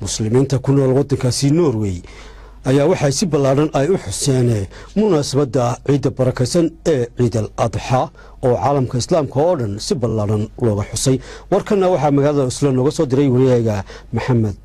muslimiinta ku nool waddankaasi Norway ayaa waxay si ballaaran ay u xuseen munaasabadda ciidda barakaysan ee Ciid al-Adha oo caalamka islaamka oo dhan si ballaaran looga xusay. warkana waxaa magaalada Oslo nooga soo diray wariyaha Maxamed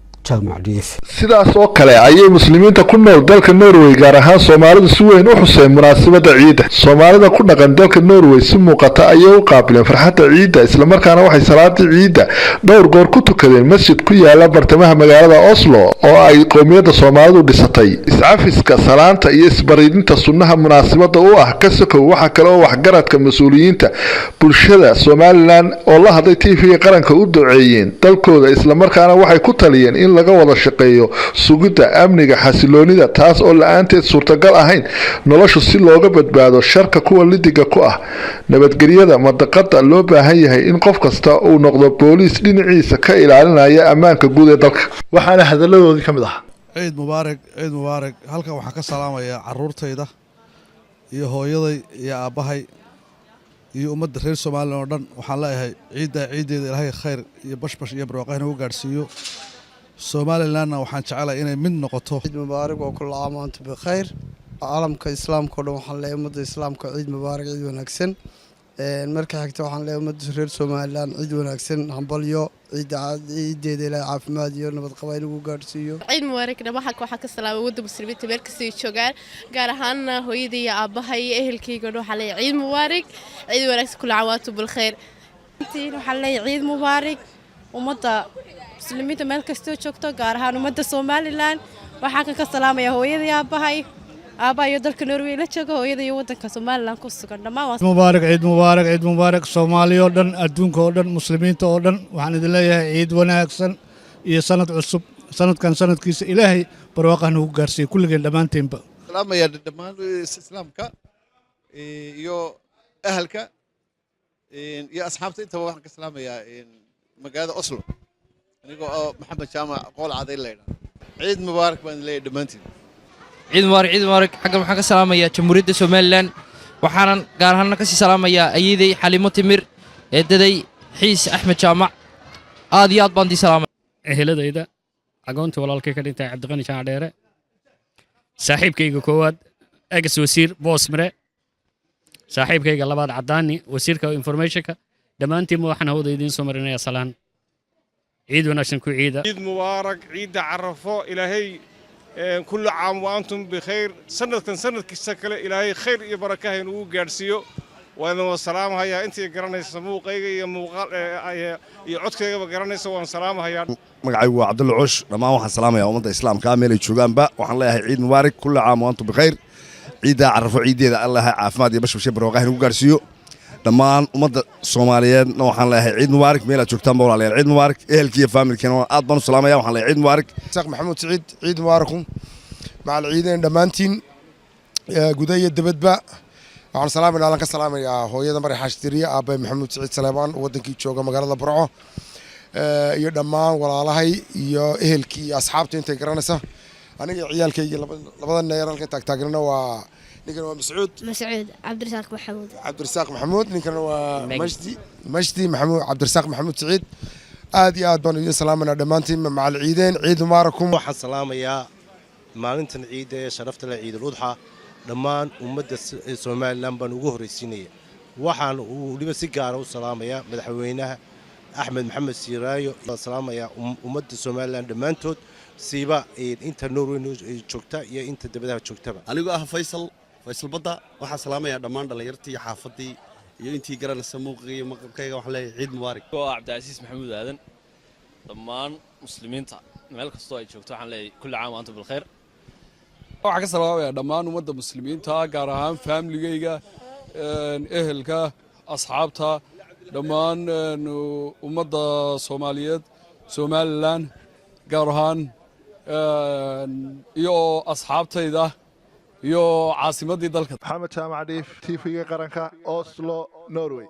sidaas oo kale ayay muslimiinta ku nool dalka Norway gaar ahaan Soomaalidu si weyn u xuseen munaasabada ciida. Soomaalida ku dhaqan dalka Norway si muuqata ayay u qaabileen farxadda ciida isla markaana waxay salaadii ciida dhowr goor ku tukadeen masjid ku yaala bartamaha magaalada Oslo oo ay qoomiyadda Soomaalidu dhisatay. Iscafiska salaanta iyo isbariidinta sunnaha munaasabada u ah ka sokow waxa kale oo waxgaradka mas'uuliyiinta bulshada Somaliland oo la hadlay TV qaranka u duceeyeen dalkooda isla markaana waxay ku taliyeen in laga wada shaqeeyo sugidda amniga xasiloonida taas oo la'aanteed suurtagal ahayn noloshu si looga badbaado sharka kuwa lidiga ku ah nabadgelyada madaqada loo baahan yahay in qof kasta uu noqdo booliis dhinaciisa ka ilaalinaya ammaanka guud ee dalka. waxaana hadaladoodii ka mid ah ciid mubaarak halkan waxaan ka salaamayaa caruurtayda iyo hooyaday iyo aabbahay iyo ummadda reer Soomaaliland oo dhan. waxaan leeyahay ciideeda ilaahay khayr iyo bashbash iyo barwaaqo inuu gaarsiiyo Somaliland waxaan jecelahay inay mid noqoto. ciid mubaarak oo kul caam wa antum bikhair. caalamka islaamka oo dhan waxaan leeyahay ummadda islaamka ciid mubaarak ciid wanaagsan. marka xigta waxaan leeyahay ummadda reer Somaliland ciid wanaagsan hambalyo ciideeda ilaahay caafimaad iyo nabad qaba inuu gaarsiiyo. ciid mubaarak waxaan ka salaamay wadda muslimiinta meel kasta ay joogaan gaar ahaan hooyaday iyo aabbahay iyo ehelkayga waxaan leeyahay ciid mubaarak ciid wanaagsan kul caam wa antum bikhair. waxaan leeyahay ciid mubaarak ummadda muslimiinta meel kasta joogto gaar ahaan ummadda Somaliland waxaan ka salaamayaa hooyaday aabbahay iyo dalka Norway la jooga hooyaday iyo waddanka Somaliland ku sugan dhamaan ciid mubaarak Soomaaliya oo dhan adduunka oo dhan muslimiinta oo dhan waxaan idin leeyahay ciid wanaagsan iyo sanad cusub sanadkan sanadkiisa ilaahay barwaaqo ugu gaarsiiyo kulligeen dhamaanteynba. salaamaya dhamaan islaamka iyo ahalka iyo asxaabta intaba waxaan ka salaamayaa magaalada Oslo anigoo maxamed jaamac qool caday leeyahay. ciid mubaarak baan leeyahay dhamaantiin. ciid mubaarak xaggan waxaan ka salaamayaa jamhuuriyadda Somaliland waxaanan gaar ahaan ka sii salaamayaa ayeeday Xalimo Timir eedaday Xiis Axmed Jaamac aad iyo aad baan di salaamay eheladayda agoonta walaalkay ka dhintay Cabdiqani Jaan Dheere saaxiibkayga koowaad egas wasiir Boosmare saaxiibkayga labaad Cadaani wasiirka informationka dhamaantiin waxaan hawdaydiin soo marinayaa salaan عيد ونشن كل عيد. عيد مبارك عيد عرفه إلهي كل عام وأنتم بخير سنة كسكلة إلهي خير بركة إنه جالسيو وأنا والسلام هيا أنت قرني سموق يا موقع يعطك قرني سوى سلام هيا. مقعد عبد العش لما واحد سلام يا أمة الإسلام كامل يشوفان بقى وحنا الله عيد مبارك كل عام وأنتم بخير. عيد عرفه عيد الله عافماد يبشر شبر وقاه إنه جالسيو. dhammaan ummadda Soomaaliyeed waxaan leeyahay ciid mubaarak meel aad joogtaan baa walaalayaal ciid mubaarak ehelkiiyo familkeena aad baan u salaamayaa waxaan leeyahay ciid mubaarak Sheekh Maxamuud Saciid ciid mubaarak macal ciideen dhamaantiin gudaha iyo dibadba waxaan salaamayna ka salaamayaa hooyada Mari Xashtiriya aabay Maxamuud Saciid Salaamaan wadankii jooga magaalada Burco iyo dhammaan walaalahay iyo ehelkii iyo asxaabta intay garanaysa aniga ciyaalkayga labadan neer halka taagtaagna waa ninkan waa مسعود عبد الرزاق محمود ninkan waa مجدي محمود عبد الرزاق محمود سعيد aad iyo aad baan idin salaamana dhamaantiin macal ciideen ciid mubaarakum waxaan salaamayaa maalintan ciid ee sharafta la ciid al-Adha dhamaan ummadda Soomaaliland baan ugu horeysiinaya waxaan waliba si gaar ah u salaamayaa madaxweynaha Axmed Maxamed Siiraayo salaamayaa ummadda Soomaaliland dhamaantood siiba inta Norway joogta iyo inta dibadaha joogtaba anigoo ah Faysal Badda waxaan salaamayaa dhammaan dhalinyartii xaafadii iyo intii garanaysa muuqiga iyo maqalkayga waxaan leeyahay ciid mubaarak oo Cabdicaziis Maxamuud Aadan dhammaan muslimiinta meel kasta ay joogto waxaan leeyahay kulli caam wa antum bil khayr. waxaan ka salaamayaa dhammaan ummadda muslimiinta gaar ahaan familygayga ehelka asxaabta dhammaan ummadda Soomaaliyeed Somaliland gaar ahaan iyo asxaabtayda iyo caasimadii dalka. Maxamed Jaamac Dhiif TV qaranka Oslo Norway.